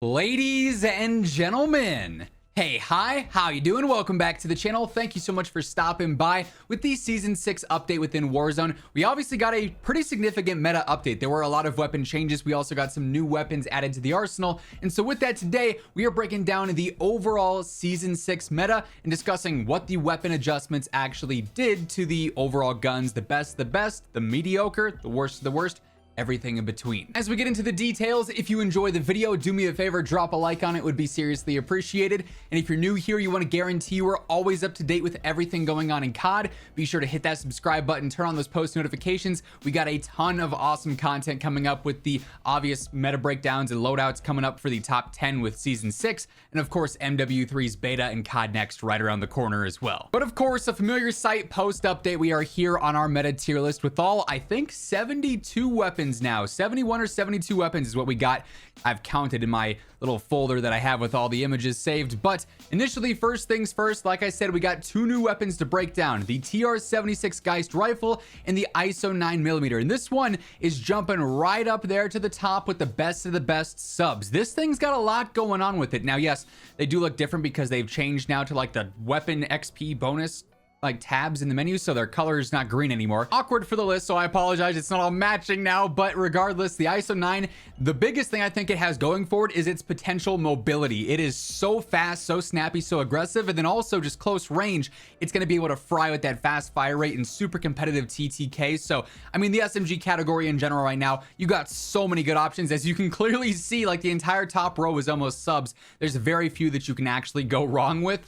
Ladies and gentlemen, hey, hi, how you doing? Welcome back to the channel. Thank you so much for stopping by with the Season 6 update within Warzone. We obviously got a pretty significant meta update. There were a lot of weapon changes. We also got some new weapons added to the arsenal. And so with that today, we are breaking down the overall Season 6 meta and discussing what the weapon adjustments actually did to the overall guns, the best, the mediocre, the worst, everything in between. As we get into the details, if you enjoy the video, do me a favor, drop a like on it, would be seriously appreciated. And if you're new here, you want to guarantee you are always up to date with everything going on in COD, be sure to hit that subscribe button, turn on those post notifications. We got a ton of awesome content coming up with the obvious meta breakdowns and loadouts coming up for the top 10 with Season 6, and of course MW3's beta and COD Next right around the corner as well. But of course, a familiar sight post update, we are here on our meta tier list with all, I think, 72 weapons now. 71 or 72 weapons is what we got. I've counted in my little folder that I have with all the images saved. But initially, first things first, like I said, we got two new weapons to break down: the TR-76 Geist rifle and the ISO 9mm. And this one is jumping right up there to the top with the best of the best subs. This thing's got a lot going on with it. Now, yes, they do look different because they've changed now to like the weapon XP bonus like tabs in the menu, so their color is not green anymore. Awkward for the list, so I apologize, it's not all matching now. But regardless, the ISO 9, the biggest thing I think it has going for it is its potential mobility. It is so fast, so snappy, so aggressive, and then also just close range. It's going to be able to fry with that fast fire rate and super competitive TTK. So I mean, the SMG category in general right now, you got so many good options. As you can clearly see, like the entire top row is almost subs. There's very few that you can actually go wrong with,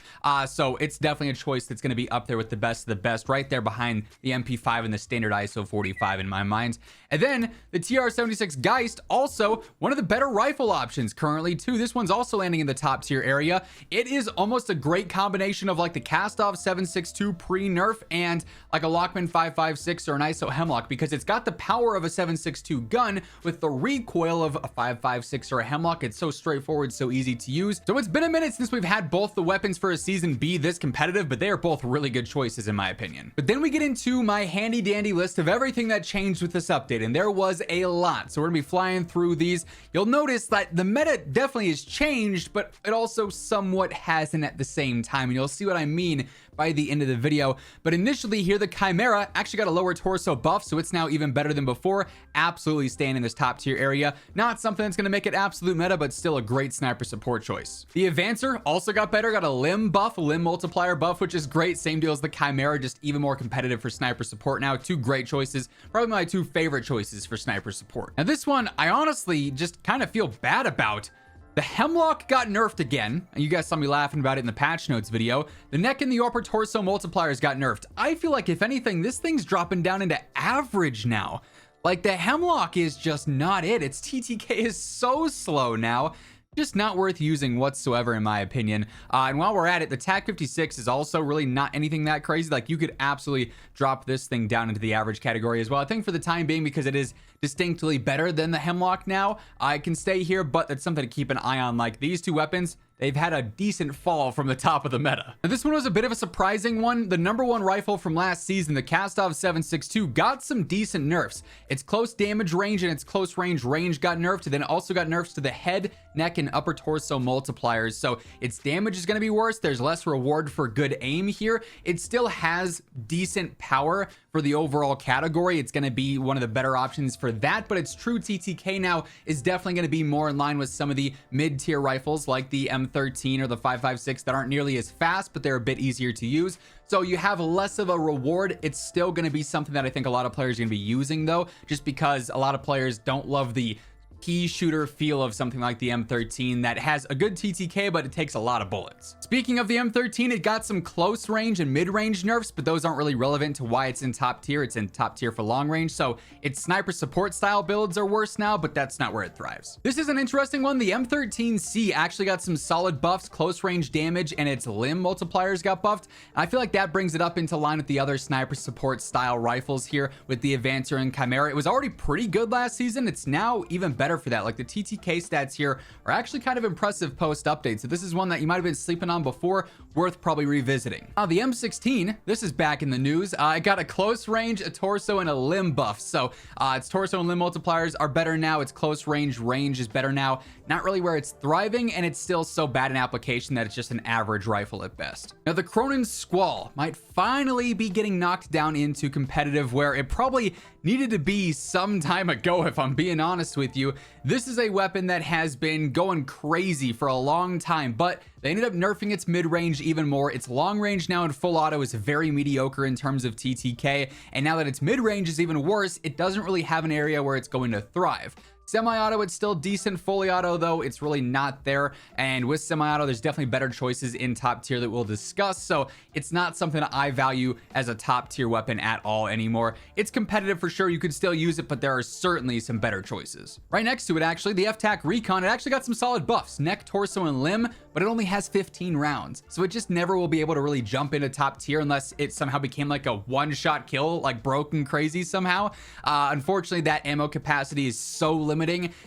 so it's definitely a choice that's going to be up there with the best of the best, right there behind the MP5 and the standard ISO 45 in my mind. And then the TR-76 Geist, also one of the better rifle options currently too. This one's also landing in the top tier area. It is almost a great combination of like the Cast-Off 7.62 pre-nerf and like a Lockman 5.56 or an ISO Hemlock, because it's got the power of a 7.62 gun with the recoil of a 5.56 or a Hemlock. It's so straightforward, so easy to use. So it's been a minute since we've had both the weapons for a season be this competitive, but they are both really good choices in my opinion. But then we get into my handy dandy list of everything that changed with this update, and there was a lot, so we're gonna be flying through these. You'll notice that the meta definitely has changed, but it also somewhat hasn't at the same time, and you'll see what I mean by the end of the video. But initially here, the Chimera actually got a lower torso buff, so it's now even better than before. Absolutely staying in this top tier area. Not something that's going to make it absolute meta, but still a great sniper support choice. The Advancer also got better, got a limb buff, a limb multiplier buff, which is great. Same deal as the Chimera, just even more competitive for sniper support now. Two great choices, probably my two favorite choices for sniper support. Now this one, I honestly just kind of feel bad about. The Hemlock got nerfed again. You guys saw me laughing about it in the patch notes video. The neck and the upper torso multipliers got nerfed. I feel like if anything, this thing's dropping down into average now. Like the Hemlock is just not it. Its TTK is so slow now. Just not worth using whatsoever in my opinion. And while we're at it, the TAC 56 is also really not anything that crazy. Like you could absolutely drop this thing down into the average category as well. I think for the time being, because it is distinctly better than the Hemlock now, I can stay here, but that's something to keep an eye on. Like these two weapons, they've had a decent fall from the top of the meta. Now this one was a bit of a surprising one. The #1 rifle from last season, the Cast-Off 7.62, got some decent nerfs. Its close damage range and its close range got nerfed, and then also got nerfs to the head, neck, and upper torso multipliers. So its damage is going to be worse. There's less reward for good aim here. It still has decent power for the overall category. It's going to be one of the better options for that, but its true TTK now is definitely going to be more in line with some of the mid-tier rifles like the M13 or the 5.56 that aren't nearly as fast, but they're a bit easier to use. So you have less of a reward. It's still going to be something that I think a lot of players are going to be using though, just because a lot of players don't love the key shooter feel of something like the M13 that has a good TTK, but it takes a lot of bullets. Speaking of the M13, it got some close range and mid-range nerfs, but those aren't really relevant to why it's in top tier. It's in top tier for long range, so its sniper support style builds are worse now, but that's not where it thrives. This is an interesting one. The M13C actually got some solid buffs, close range damage, and its limb multipliers got buffed. And I feel like that brings it up into line with the other sniper support style rifles here with the Advancer and Chimera. It was already pretty good last season. It's now even better better for that. Like the TTK stats here are actually kind of impressive post update. So this is one that you might have been sleeping on before, worth probably revisiting. The M16, this is back in the news. It got a close range, a torso, and a limb buff. So its torso and limb multipliers are better now. Its close range is better now. Not really where it's thriving, and it's still so bad in application that it's just an average rifle at best. Now the Cronin Squall might finally be getting knocked down into competitive, where it probably needed to be some time ago, if I'm being honest with you. This is a weapon that has been going crazy for a long time, but they ended up nerfing its mid-range even more. Its long range now in full auto is very mediocre in terms of TTK, and now that its mid-range is even worse, it doesn't really have an area where it's going to thrive. Semi-auto, it's still decent. Fully auto, though, it's really not there. And with semi-auto, there's definitely better choices in top tier that we'll discuss. So it's not something that I value as a top tier weapon at all anymore. It's competitive for sure. You could still use it, but there are certainly some better choices. Right next to it, actually, the FTAC Recon, it actually got some solid buffs. Neck, torso, and limb, but it only has 15 rounds. So it just never will be able to really jump into top tier unless it somehow became like a one-shot kill, like broken crazy somehow. Unfortunately, that ammo capacity is so limited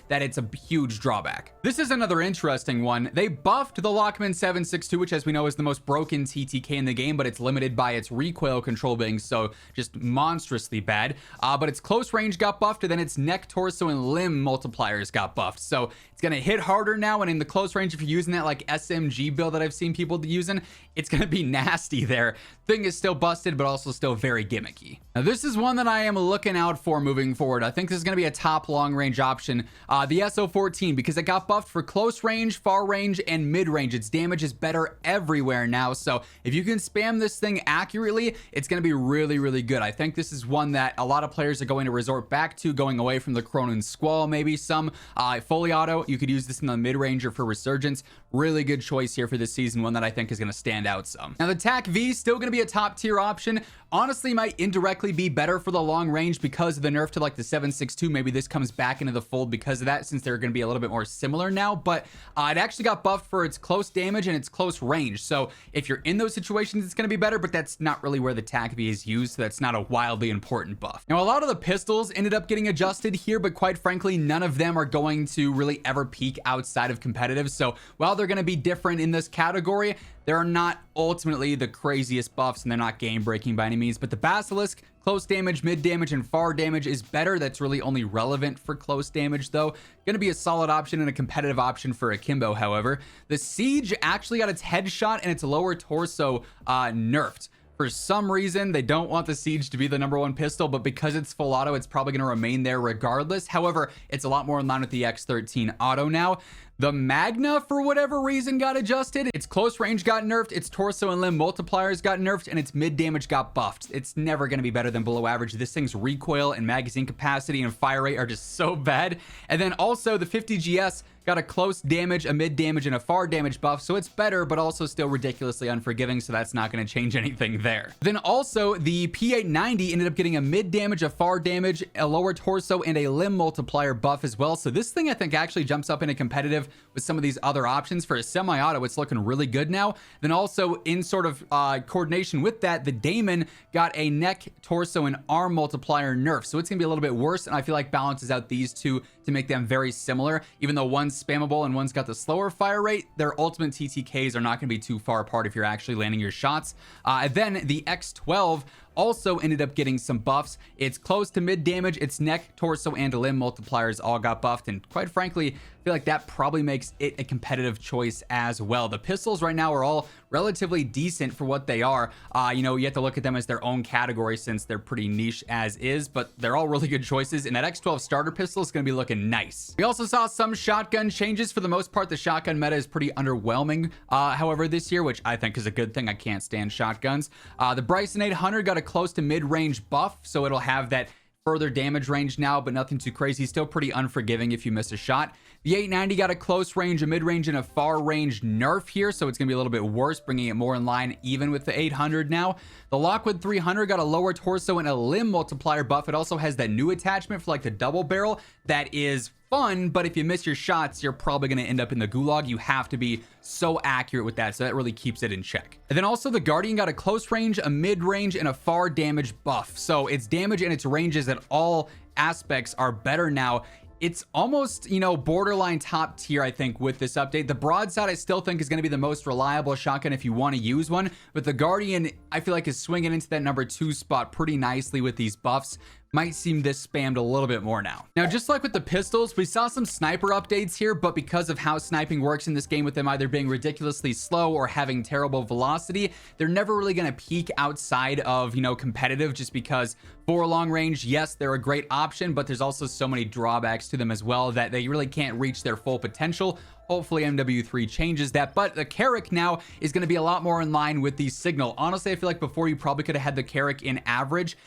that it's a huge drawback. This is another interesting one. They buffed the Lockman 762, which as we know is the most broken TTK in the game, but it's limited by its recoil control being so just monstrously bad. But its close range got buffed, and then its neck, torso, and limb multipliers got buffed. So it's gonna hit harder now, and in the close range, if you're using that like SMG build that I've seen people using, it's gonna be nasty there. Thing is still busted, but also still very gimmicky. Now this is one that I am looking out for moving forward. I think this is gonna be a top long range option. The SO14, because it got buffed for close range, far range, and mid range. Its damage is better everywhere now. So if you can spam this thing accurately, it's gonna be really, really good. I think this is one that a lot of players are going to resort back to, going away from the Cronin Squall, maybe some. Fully auto, you could use this in the mid range or for resurgence. Really good choice here for this season, one that I think is gonna stand out some. Now the TAC V is still gonna be a top tier option. Honestly, might indirectly be better for the long range because of the nerf to like the 762. Maybe this comes back into the fold because of that, since they're going to be a little bit more similar now. But it actually got buffed for its close damage and its close range. So if you're in those situations, it's going to be better, but that's not really where the TAC V is used. So that's not a wildly important buff. Now, a lot of the pistols ended up getting adjusted here, but quite frankly, none of them are going to really ever peak outside of competitive. So while they're going to be different in this category, they're not ultimately the craziest buffs, and they're not game breaking by any means. But the Basilisk, close damage, mid damage, and far damage is better. That's really only relevant for close damage, though. Going to be a solid option and a competitive option for Akimbo, however. The Siege actually got its headshot and its lower torso nerfed. For some reason, they don't want the Siege to be the #1 pistol, but because it's full auto, it's probably going to remain there regardless. However, it's a lot more in line with the X13 auto now. The Magna, for whatever reason, got adjusted. Its close range got nerfed, its torso and limb multipliers got nerfed, and its mid damage got buffed. It's never going to be better than below average. This thing's recoil and magazine capacity and fire rate are just so bad. And then also the 50 GS got a close damage, a mid damage, and a far damage buff, so it's better, but also still ridiculously unforgiving, so that's not going to change anything there. Then also, the P890 ended up getting a mid damage, a far damage, a lower torso, and a limb multiplier buff as well. So this thing, I think, actually jumps up into competitive with some of these other options. For a semi-auto, it's looking really good now. Then also, in sort of coordination with that, the Daemon got a neck, torso, and arm multiplier nerf, so it's going to be a little bit worse, and I feel like balances out these two to make them very similar. Even though one's spammable and one's got the slower fire rate, their ultimate TTKs are not going to be too far apart if you're actually landing your shots. Then the X12 also ended up getting some buffs. It's close to mid damage, its neck, torso, and limb multipliers all got buffed, and quite frankly, I feel like that probably makes it a competitive choice as well. The pistols right now are all relatively decent for what they are. You know, you have to look at them as their own category since they're pretty niche as is, but they're all really good choices, and that X12 starter pistol is going to be looking nice. We also saw some shotgun changes. For the most part, the shotgun meta is pretty underwhelming, however, this year, which I think is a good thing. I can't stand shotguns. The Bryson 800 got a close to mid-range buff, so it'll have that further damage range now, but nothing too crazy. Still pretty unforgiving if you miss a shot. The 890 got a close range, a mid-range, and a far range nerf here, so it's going to be a little bit worse, bringing it more in line even with the 800 now. The Lockwood 300 got a lower torso and a limb multiplier buff. It also has that new attachment for like the double barrel that is fun, but if you miss your shots, you're probably going to end up in the gulag. You have to be so accurate with that, so that really keeps it in check. And then also the Guardian got a close range, a mid-range, and a far damage buff. So its damage and its ranges at all aspects are better now. it's almost, you know, borderline top tier, I think, with this update. The broadside I still think is going to be the most reliable shotgun if you want to use one, but the Guardian I feel like is swinging into that number 2 spot pretty nicely with these buffs. Might seem this spammed a little bit more now. Now, just like with the pistols, we saw some sniper updates here, but because of how sniping works in this game, with them either being ridiculously slow or having terrible velocity, they're never really going to peak outside of, you know, competitive, just because for long range, yes, they're a great option, but there's also so many drawbacks to them as well that they really can't reach their full potential. Hopefully MW3 changes that, but the Carrick now is going to be a lot more in line with the Signal. Honestly, I feel like before you probably could have had the Carrick in average,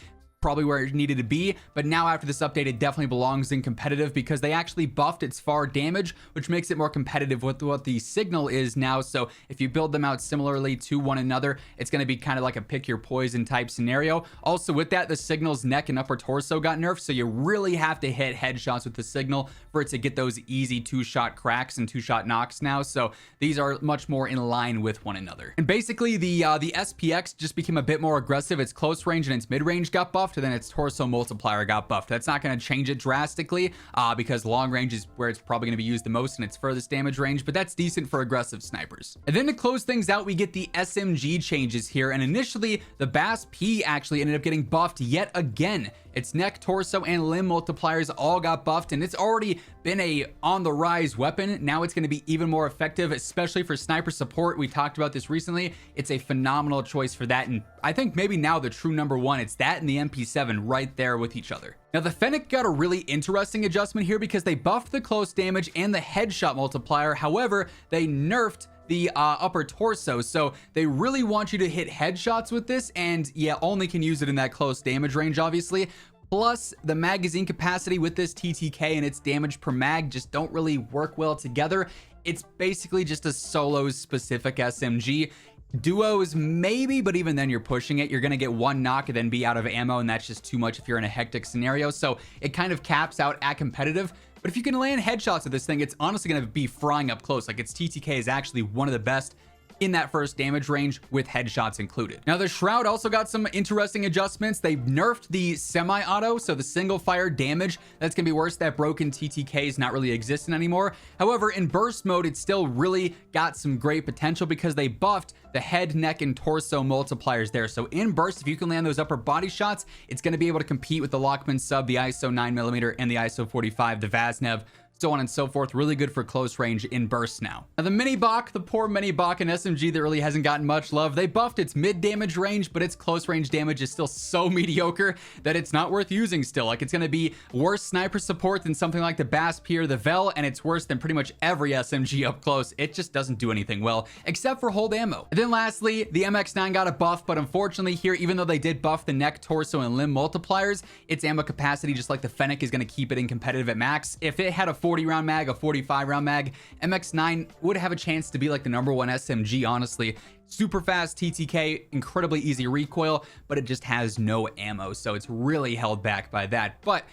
probably where it needed to be, but now after this update it definitely belongs in competitive because they actually buffed its far damage, which makes it more competitive with what the Signal is now. So if you build them out similarly to one another, it's going to be kind of like a pick your poison type scenario. Also with that, the Signal's neck and upper torso got nerfed, so you really have to hit headshots with the Signal for it to get those easy 2-shot cracks and 2-shot knocks now. So these are much more in line with one another. And basically the SPX just became a bit more aggressive. Its close range and its mid range got buffed, and then its torso multiplier got buffed. That's not going to change it drastically because long range is where it's probably going to be used the most in its furthest damage range, but that's decent for aggressive snipers. And then to close things out, we get the SMG changes here, and initially the Bass P actually ended up getting buffed yet again. Its neck, torso, and limb multipliers all got buffed, and it's already been a on the rise weapon. Now it's going to be even more effective, especially for sniper support. We talked about this recently. It's a phenomenal choice for that, and I think maybe now the true number one. It's that and the MP7 right there with each other. Now the Fennec got a really interesting adjustment here because they buffed the close damage and the headshot multiplier. However, they nerfed the upper torso, so they really want you to hit headshots with this, and yeah, only can use it in that close damage range, obviously. Plus the magazine capacity with this TTK and its damage per mag just don't really work well together. It's basically just a solo specific SMG. Duos maybe, but even then you're pushing it. You're gonna get one knock and then be out of ammo, and that's just too much if you're in a hectic scenario. So it kind of caps out at competitive. But if you can land headshots with this thing, it's honestly going to be frying up close. Like, its TTK is actually one of the best in that first damage range with headshots included. Now the Shroud also got some interesting adjustments. They nerfed the semi-auto, so the single fire damage that's gonna be worse. That broken TTK is not really existing anymore. However, in burst mode, it still really got some great potential because they buffed the head, neck, and torso multipliers there. So in burst, if you can land those upper body shots, it's gonna be able to compete with the Lockman sub, the ISO 9mm, and the ISO 45, the Vaznev, so on and so forth. Really good for close range in bursts now. Now the Mini Bach, the poor Mini Bach, an SMG that really hasn't gotten much love. They buffed its mid damage range, but its close range damage is still so mediocre that it's not worth using still. Like, it's gonna be worse sniper support than something like the Bass P or the Vel, and it's worse than pretty much every SMG up close. It just doesn't do anything well, except for hold ammo. And then lastly, the MX9 got a buff, but unfortunately here, even though they did buff the neck, torso, and limb multipliers, its ammo capacity, just like the Fennec, is gonna keep it in competitive at max. If it had a 40-round mag, a 45-round mag, MX9 would have a chance to be like the number one SMG, honestly. Super fast TTK, incredibly easy recoil, but it just has no ammo, so it's really held back by that. But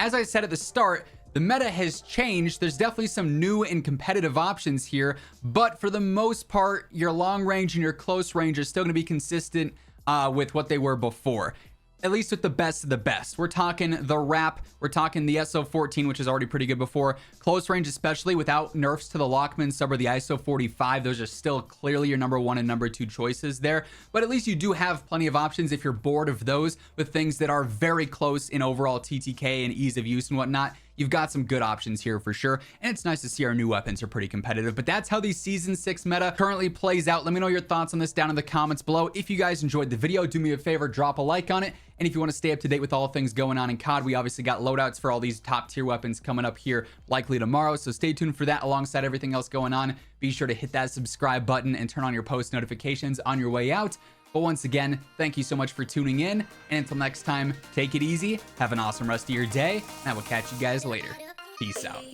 as I said at the start, the meta has changed. There's definitely some new and competitive options here, but for the most part, your long range and your close range are still going to be consistent with what they were before. At least with the best of the best. We're talking the Wrap, we're talking the SO14, which is already pretty good before. Close range, especially without nerfs to the Lockman sub or the ISO 45, those are still clearly your number one and number two choices there. But at least you do have plenty of options if you're bored of those with things that are very close in overall TTK and ease of use and whatnot. You've got some good options here for sure, and it's nice to see our new weapons are pretty competitive. But that's how the Season 6 meta currently plays out. Let me know your thoughts on this down in the comments below. If you guys enjoyed the video, do me a favor, drop a like on it. And if you want to stay up to date with all things going on in COD, we obviously got loadouts for all these top tier weapons coming up here likely tomorrow. So stay tuned for that alongside everything else going on. Be sure to hit that subscribe button and turn on your post notifications on your way out. But once again, thank you so much for tuning in. And until next time, take it easy, have an awesome rest of your day, and I will catch you guys later. Peace out.